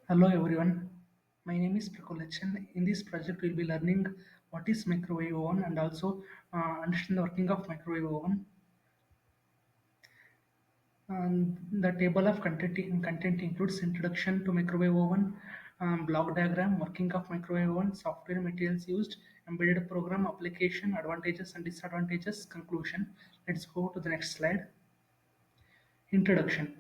Hello everyone, my name is Prakulachan. In this project, we'll be learning what is microwave oven and also understand the working of microwave oven. The table of content includes introduction to microwave oven, block diagram, working of microwave oven, software materials used, embedded program application, advantages and disadvantages, conclusion. Let's go to the next slide. Introduction.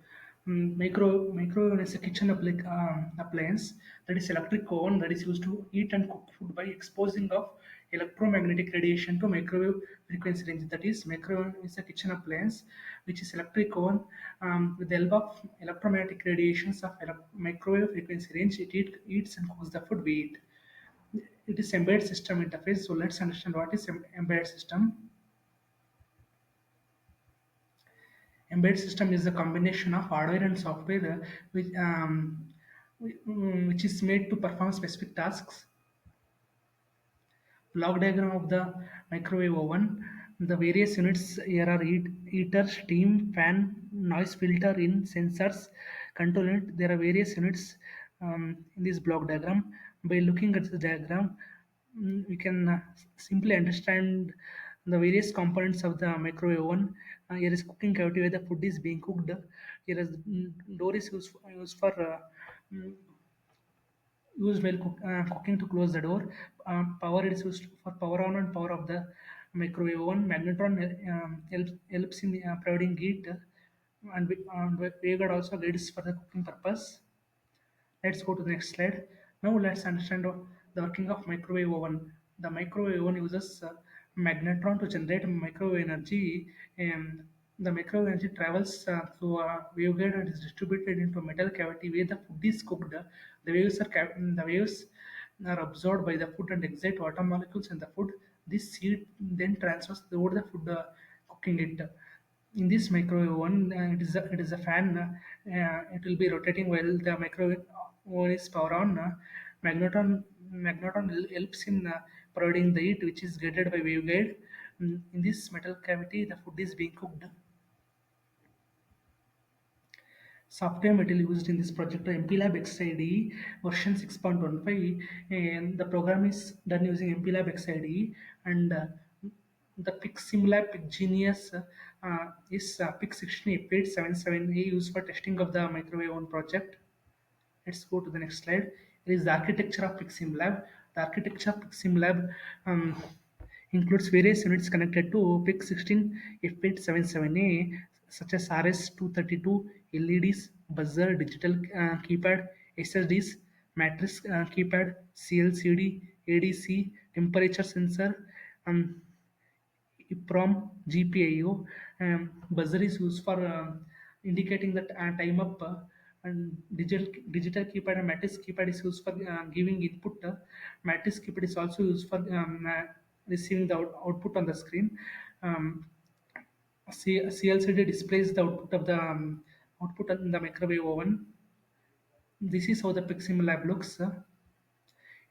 Microwave is a kitchen appliance that is electric oven that is used to heat and cook food by exposing of electromagnetic radiation to microwave frequency range. That is, microwave is a kitchen appliance which is electric oven with the help of electromagnetic radiations of microwave frequency range. Eats and cooks the food we eat. It is embedded system interface. So let's understand what is embedded system. Embedded system is a combination of hardware and software which is made to perform specific tasks. Block diagram of the microwave oven. The various units here are heater, steam, fan, noise filter, in sensors, control unit. There are various units in this block diagram. By looking at the diagram, we can simply understand the various components of the microwave oven. Here is cooking cavity where the food is being cooked. Here is door is used for used while cooking to close the door. Power is used for power on and power of the microwave oven. Magnetron helps in providing heat, and waveguide also guides for the cooking purpose. Let's go to the next slide. Now let's understand the working of microwave oven. The microwave oven uses magnetron to generate microwave energy. The microwave energy travels through a waveguide and is distributed into a metal cavity where the food is cooked. The waves are absorbed by the food and excite water molecules in the food. This heat then transfers over the food, cooking it. In this microwave oven, it is a fan. It will be rotating while the microwave oven is power on. Magneton helps in providing the heat, which is guided by waveguide. In this metal cavity, the food is being cooked. Software material used in this project are MPLAB X IDE version 6.15, and the program is done using MPLAB X IDE, and the PICSimLab PicGenius is PIC16F877A used for testing of the microwave oven project. Let's go to the next slide. It is the architecture of PICSimLab. The architecture of PICSimLab includes various units connected to PIC16F877A, such as RS-232, LEDs, buzzer, digital keypad, SSDs, matrix keypad, CLCD, ADC, temperature sensor, EEPROM, GPIO. Buzzer is used for indicating the time up, and digital keypad and matrix keypad is used for giving input. Matrix keypad is also used for receiving the output on the screen. Um, CLCD displays the output of the output in the microwave oven. This is how the Pixim lab looks.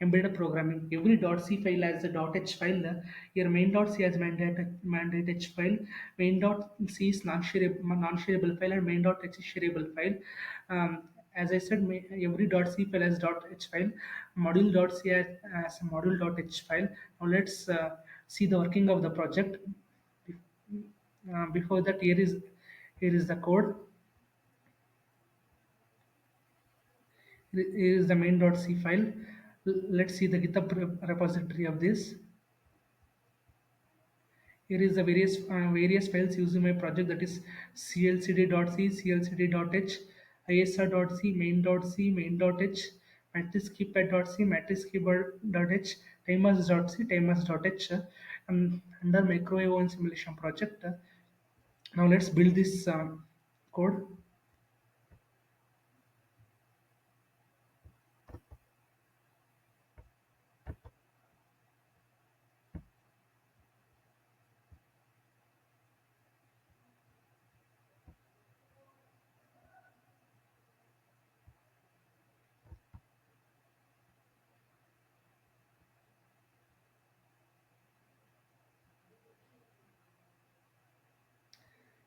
Embedded programming. Every .c file has a .h file. Your main.c has mandate.h file. Main.c is non-shareable file, and main.h is shareable file. As I said, every .c file has .h file. Module.c has a module.h file. Now let's see the working of the project. Before that, here is the code. Here is the main.c file. Let's see the GitHub repository of this. Here is the various files used in my project, that is clcd.c, clcd.h, isr.c, main.c, main.h, matrix keypad.c, matrix keyboard.h, timers.c, timers.h, under microwave oven simulation project. Now let's build this code.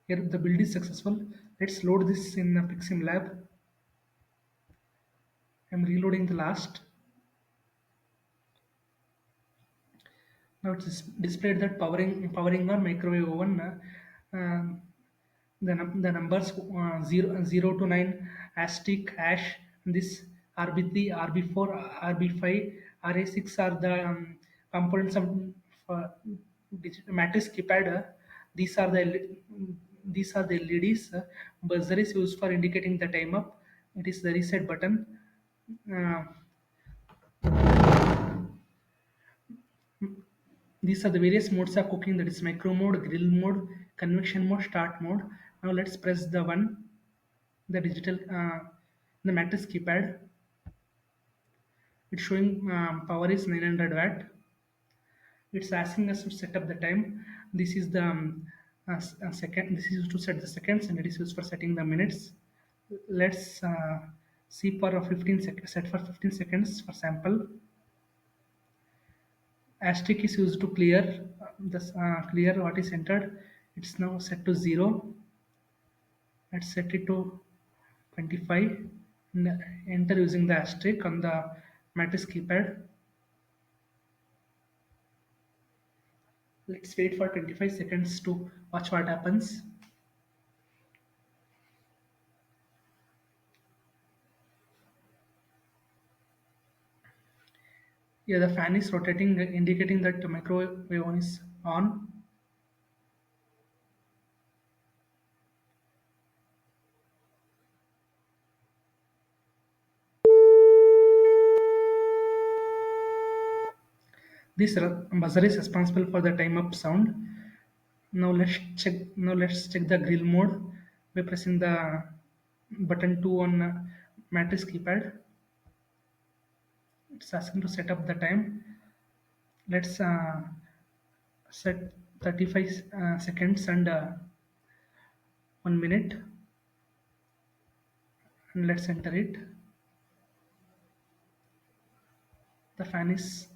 Here the build is successful. Let's load this in PICSimLab. I'm reloading the last. Now it's displayed that powering on microwave oven. The numbers 0 to 9 asterisk hash. This RB3, RB4, RB5, RA6 are the components of matrix keypad. These are the these are the LEDs. Buzzer is used for indicating the time up. It is the reset button. Uh, These are the various modes of cooking, that is micro mode, grill mode, convection mode, start mode. Now let's press the one, the digital, the matrix keypad. It's showing power is 900 watt. It's asking us to set up the time. This is the second. This is used to set the seconds, and it is used for setting the minutes. Let's see for a 15 set for 15 seconds for sample. Asterisk is used to clear what is entered. It's now set to 0. Let's set it to 25 and enter using the asterisk on the matrix keypad. Let's wait for 25 seconds to watch what happens. Yeah, the fan is rotating, indicating that the microwave oven is on. This buzzer is responsible for the time up sound. Now let's check. Now let's check the grill mode by pressing the button 2 on matrix keypad. It's asking to set up the time. Let's set 35 seconds and 1 minute, and let's enter it. The fan is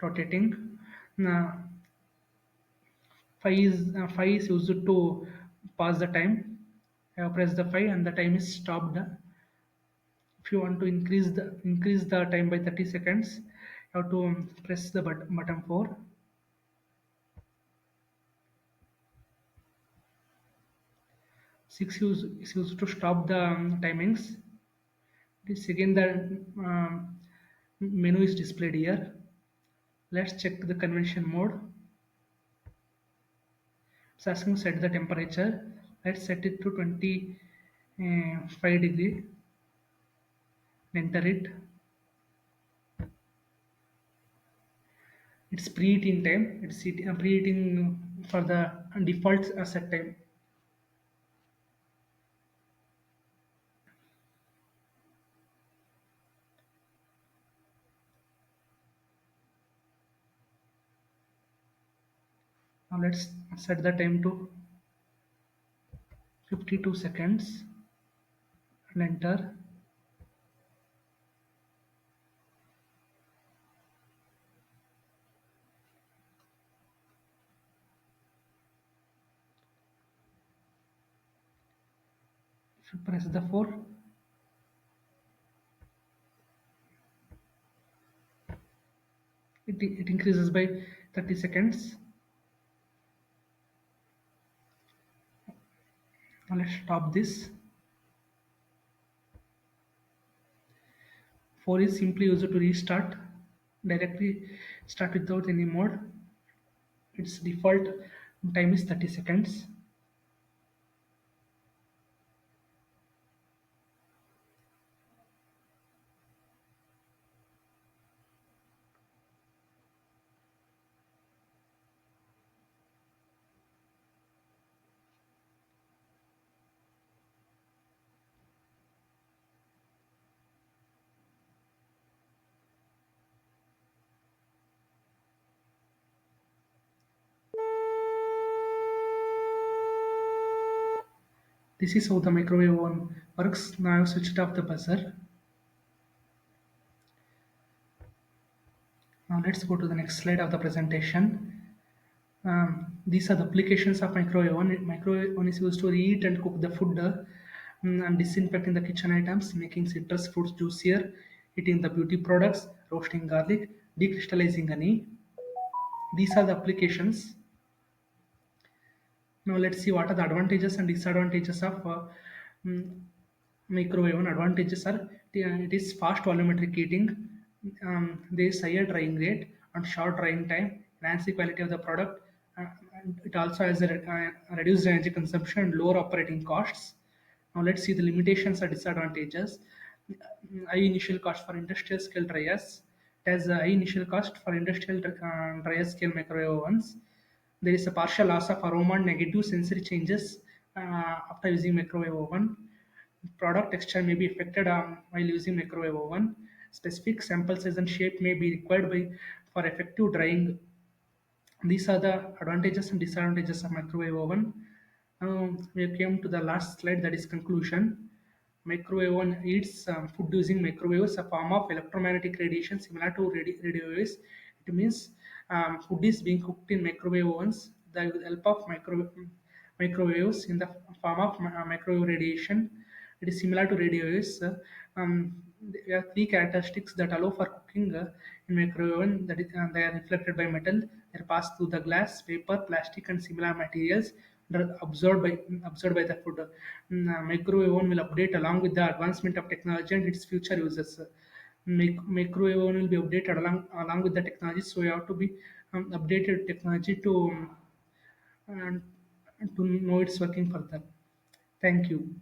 rotating. Now 5 is used to pass the time. I have pressed the 5 and the time is stopped. If you want to increase the time by 30 seconds, you have to press the button 4. 6 is used to stop the timings. This again the menu is displayed here. Let's check the convention mode. It's asking to set the temperature. Let's set it to 25 degree. Enter it. It's preheating time. It's preheating for the default set time. Now let's set the time to 52 seconds and enter. If you press the 4, it increases by 30 seconds. Now let's stop this. 4 is simply used to restart, directly start without any mode. Its default time is 30 seconds. This is how the microwave oven works. Now I've switched off the buzzer. Now let's go to the next slide of the presentation. These are the applications of microwave oven. Microwave oven is used to reheat and cook the food and disinfecting the kitchen items, making citrus fruits juicier. heating the beauty products, roasting garlic, decrystallizing honey. These are the applications. Now let's see what are the advantages and disadvantages of mm, microwave oven. Advantages are it is fast volumetric heating, there is higher drying rate and short drying time, enhance the quality of the product, and it also has a reduced energy consumption and lower operating costs. Now let's see the limitations and disadvantages. High initial cost for industrial scale dryers. It has a high initial cost for industrial dryer scale microwave ovens. There is a partial loss of aroma and negative sensory changes after using microwave oven. Product texture may be affected while using microwave oven. Specific sample size and shape may be required for effective drying. These are the advantages and disadvantages of microwave oven. We came to the last slide, that is conclusion. Microwave oven heats food using microwaves, a form of electromagnetic radiation similar to radio waves. It means food is being cooked in microwave ovens with the help of microwaves in the form of microwave radiation. It is similar to radio waves. There are three characteristics that allow for cooking in microwave oven. That is, they are reflected by metal. They are passed through the glass, paper, plastic, and similar materials. They are absorbed by the food. Microwave oven will update along with the advancement of technology and its future uses. Microwave oven will be updated along with the technology, so you have to be updated technology to know it's working further. Thank you.